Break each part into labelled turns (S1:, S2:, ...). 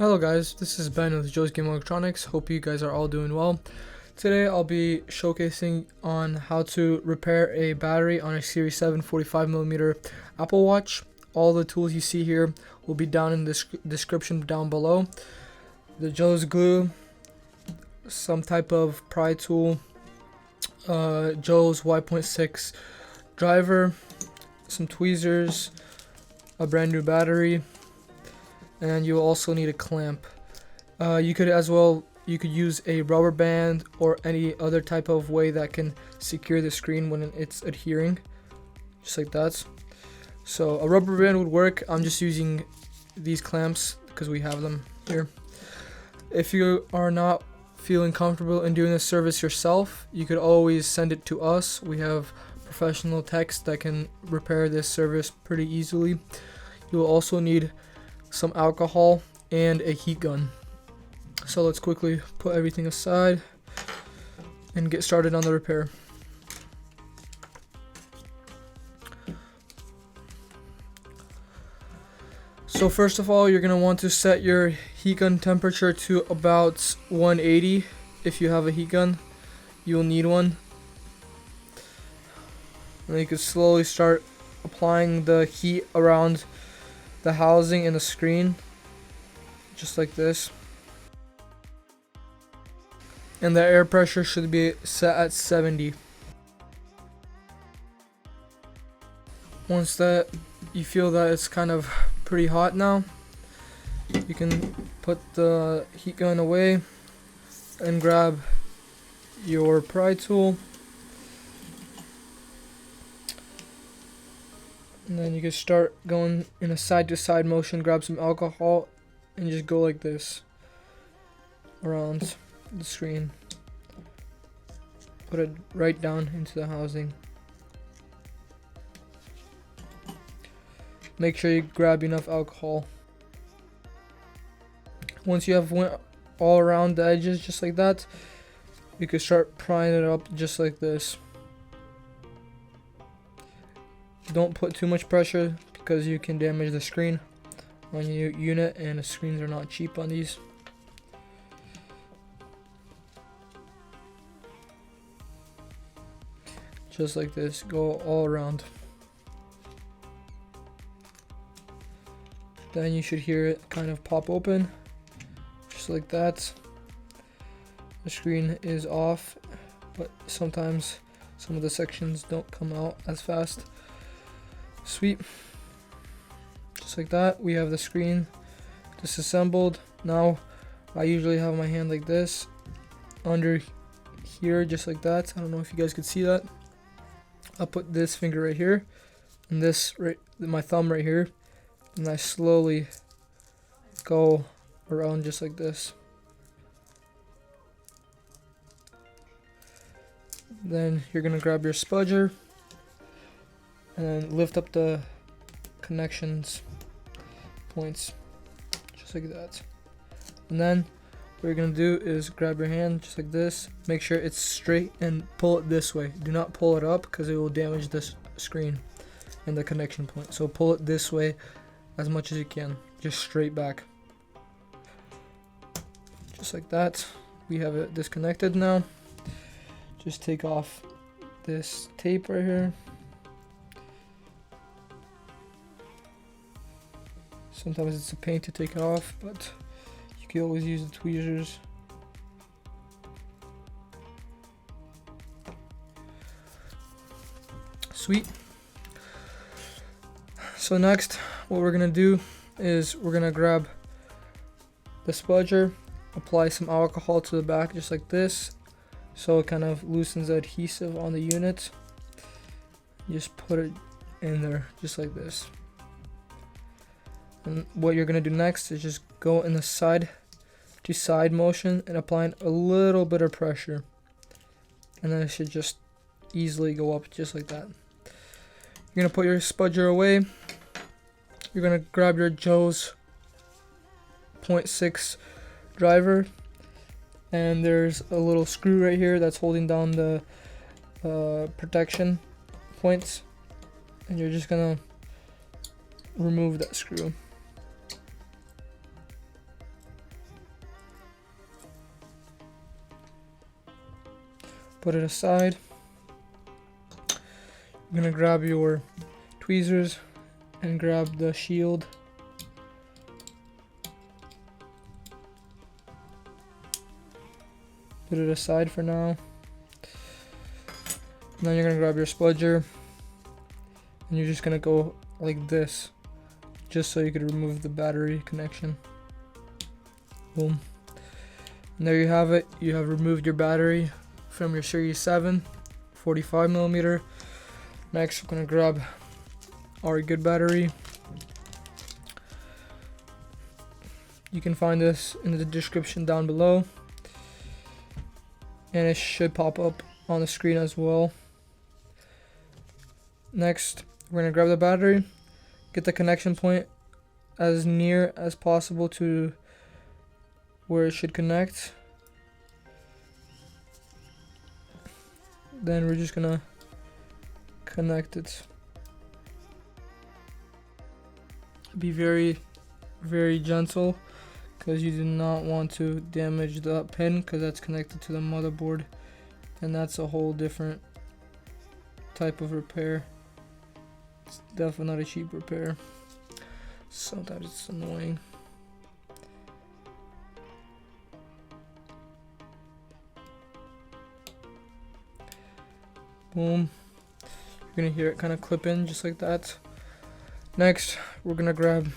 S1: Hello guys, this is Ben with Joe's Game Electronics. Hope you guys are all doing well. Today I'll be showcasing on how to repair a battery on a Series 7 45mm Apple Watch. All the tools you see here will be down in the description down below. The Joe's glue, some type of pry tool, Joe's Y.6 driver, some tweezers, a brand new battery, and you'll also need a clamp. You could use a rubber band or any other type of way that can secure the screen when it's adhering, just like that. So a rubber band would work. I'm just using these clamps because we have them here. If you are not feeling comfortable in doing this service yourself, you could always send it to us. We have professional techs that can repair this service pretty easily. You will also need some alcohol and a heat gun. So let's quickly put everything aside and get started on the repair. So first of all, you're going to want to set your heat gun temperature to about 180. If you have a heat gun, you will need one. And then you can slowly start applying the heat around the housing and the screen, just like this. And the air pressure should be set at 70. Once that you feel that it's kind of pretty hot now, you can put the heat gun away and grab your pry tool. And then you can start going in a side-to-side motion, grab some alcohol, and just go like this around the screen. Put it right down into the housing. Make sure you grab enough alcohol. Once you have went all around the edges just like that, you can start prying it up just like this. Don't put too much pressure because you can damage the screen on your unit, and the screens are not cheap on these. Just like this, go all around. Then you should hear it kind of pop open, just like that. The screen is off, but sometimes some of the sections don't come out as fast. Sweet. Just like that, we have the screen disassembled. Now I usually have my hand like this under here, just like that. I don't know if you guys could see that. I'll put this finger right here and this right, my thumb right here, and I slowly go around just like this. Then you're gonna grab your spudger and then lift up the connections points just like that. And then what you're gonna do is grab your hand just like this, make sure it's straight and pull it this way. Do not pull it up because it will damage this screen and the connection point. So pull it this way as much as you can, just straight back, just like that. We have it disconnected now. Just take off this tape right here. Sometimes it's a pain to take it off, but you can always use the tweezers. Sweet. So next, what we're gonna do is we're gonna grab the spudger, apply some alcohol to the back just like this, so it kind of loosens the adhesive on the unit. Just put it in there just like this. And what you're gonna do next is just go in the side to side motion and applying a little bit of pressure, and then it should just easily go up just like that. You're gonna put your spudger away. You're gonna grab your Joe's 0.6 driver, and there's a little screw right here that's holding down the protection points, and you're just gonna remove that screw. Put it aside. You're gonna grab your tweezers and grab the shield. Put it aside for now. And then you're gonna grab your spudger and you're just gonna go like this, just so you could remove the battery connection. Boom. And there you have it. You have removed your battery from your Series 7 45mm. Next, we're gonna grab our good battery. You can find this in the description down below, and it should pop up on the screen as well. Next, we're gonna grab the battery, get the connection point as near as possible to where it should connect. Then we're just gonna connect it. Be very, very gentle, because you do not want to damage the pin, because that's connected to the motherboard, and that's a whole different type of repair. It's definitely not a cheap repair. Sometimes it's annoying. Boom. You're gonna hear it kind of clip in just like that. Next, we're gonna grab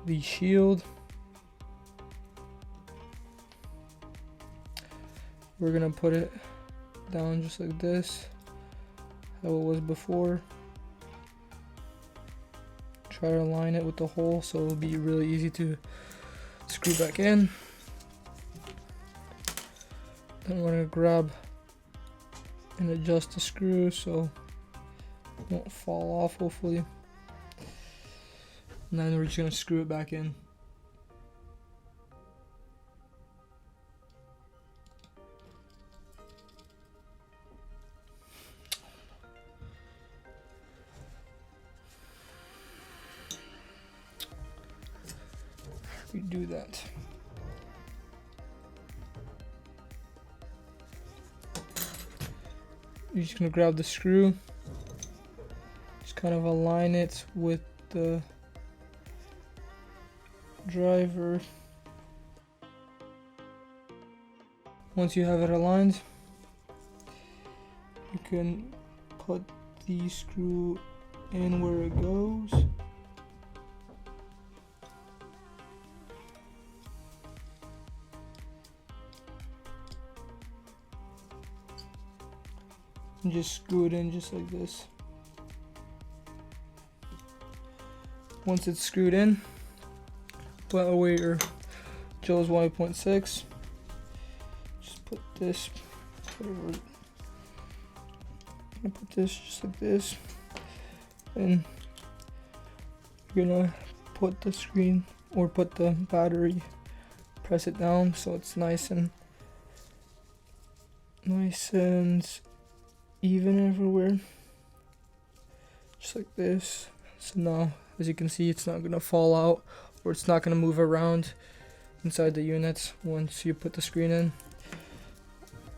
S1: the shield. We're gonna put it down just like this, how it was before. Try to align it with the hole so it'll be really easy to screw back in. Then we're gonna grab and adjust the screw so it won't fall off, hopefully. And then we're just gonna screw it back in. We do that. You're just gonna grab the screw, just kind of align it with the driver. Once you have it aligned, you can put the screw in where it goes. And just screw it in just like this. Once it's screwed in, put away your Joe's 1.6. Just put this, put this just like this, and you're gonna put the screen or put the battery, press it down so it's nice and even everywhere, just like this. So now, as you can see, it's not gonna fall out or it's not gonna move around inside the units once you put the screen in.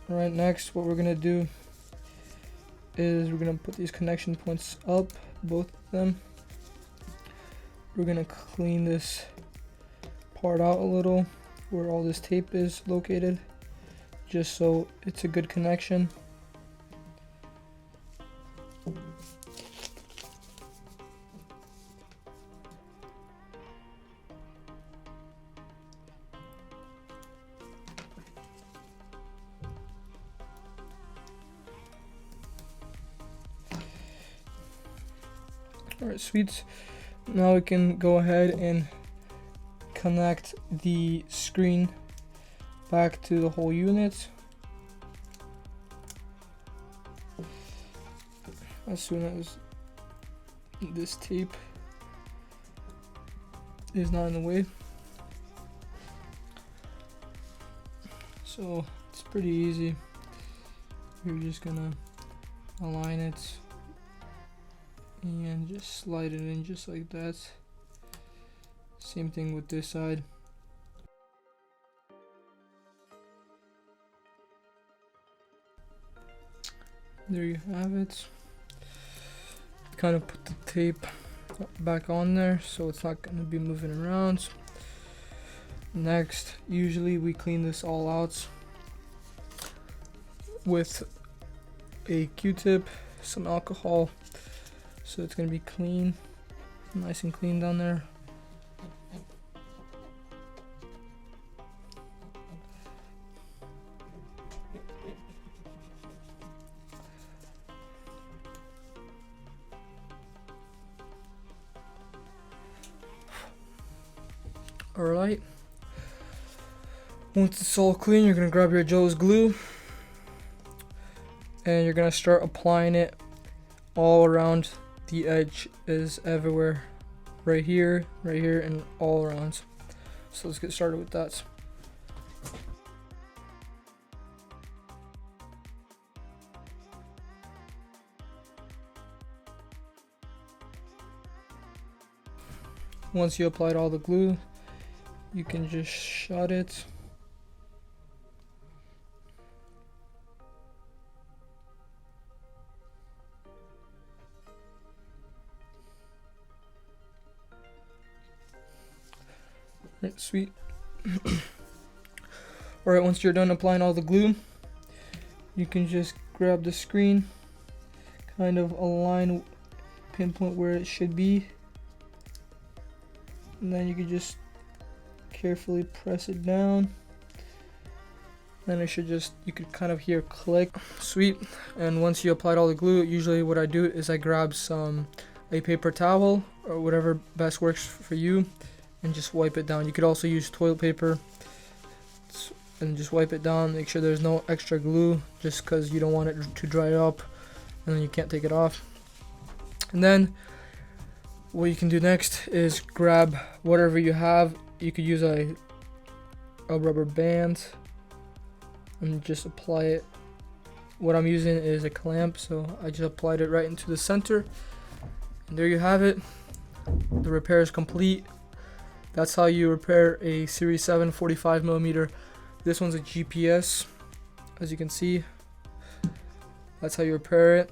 S1: Alright, next what we're gonna do is we're gonna put these connection points up, both of them. We're gonna clean this part out a little where all this tape is located, just so it's a good connection. Alright, sweet. Now we can go ahead and connect the screen back to the whole unit. As soon as this tape is not in the way. So it's pretty easy. You're just gonna align it and just slide it in just like that. Same thing with this side. There you have it. Kind of put the tape back on there so it's not going to be moving around. Next, usually we clean this all out with a Q-tip, some alcohol, so it's going to be clean, nice and clean down there. Alright, once it's all clean, you're going to grab your Joe's glue and you're going to start applying it all around the edge, is everywhere, right here, and all around. So let's get started with that. Once you applied all the glue, you can just shut it. Right, sweet. Alright, once you're done applying all the glue, you can just grab the screen, kind of align, pinpoint where it should be, and then you can just carefully press it down. Then it should just, you could kind of hear click. Sweet. And once you applied all the glue, usually what I do is I grab a paper towel or whatever best works for you and just wipe it down. You could also use toilet paper and just wipe it down. Make sure there's no extra glue, just because you don't want it to dry up and then you can't take it off. And then what you can do next is grab whatever you have. You could use a rubber band and just apply it. What I'm using is a clamp, so I just applied it right into the center. And there you have it. The repair is complete. That's how you repair a Series 7 45mm. This one's a GPS, as you can see. That's how you repair it.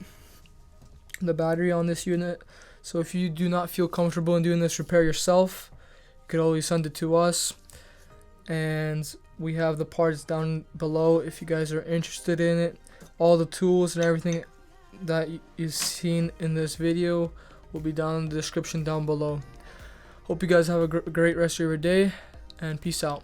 S1: The battery on this unit. So if you do not feel comfortable in doing this repair yourself, you could always send it to us. And we have the parts down below if you guys are interested in it. All the tools and everything that you've seen in this video will be down in the description down below. Hope you guys have a great rest of your day, and peace out.